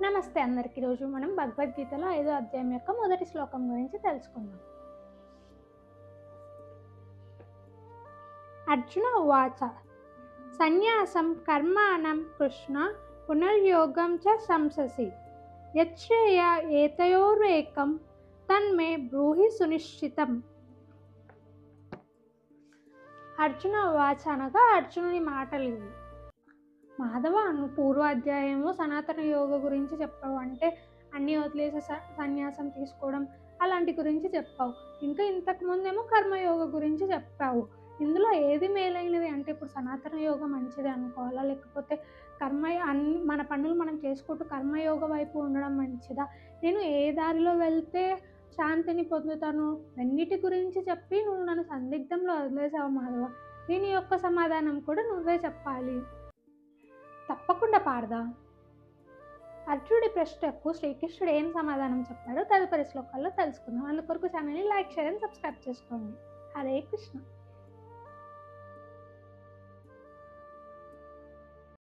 నమస్తే అందరికీ. రోజు మనం భగవద్గీతలో 5వ అధ్యాయం యొక్క మొదటి శ్లోకం గురించి తెలుసుకుందాం. అర్జున ఉవాచ సన్యాసం కర్మాణం కృష్ణ పునర్యోగం చ సంససి యచ్ఛ్రేయ ఏతయోరేకం తన్మే బ్రూహి సునిశ్చితం. అర్జున ఉవాచ అనగా అర్జునుని మాటలు ఇవి. మాధవ, నువ్వు పూర్వాధ్యాయము సనాతన యోగ గురించి చెప్పావు, అంటే అన్నీ వదిలేసి సన్యాసం తీసుకోవడం అలాంటి గురించి చెప్పావు. ఇంకా ఇంతకు ముందేమో కర్మయోగ గురించి చెప్పావు. ఇందులో ఏది మేలైనది అంటే ఇప్పుడు సనాతన యోగ మంచిది అనుకోవాలా, లేకపోతే మన పనులు మనం చేసుకుంటూ కర్మయోగ వైపు ఉండడం మంచిదా? నేను ఏ దారిలో వెళ్తే శాంతిని పొందుతాను? అన్నిటి గురించి చెప్పి నువ్వు నన్ను సందిగ్ధంలో వదిలేసావు మాధవ. దీని యొక్క సమాధానం కూడా నువ్వే చెప్పాలి. తప్పకుండా పాడదా. అర్జునుడి ప్రశ్నకు శ్రీకృష్ణుడు ఏం సమాధానం చెప్పాడో తదుపరి శ్లోకాల్లో తెలుసుకుందాం. అందుకొరకు ఛానల్ని లైక్, షేర్ అండ్ సబ్స్క్రైబ్ చేసుకోండి. హరే కృష్ణ.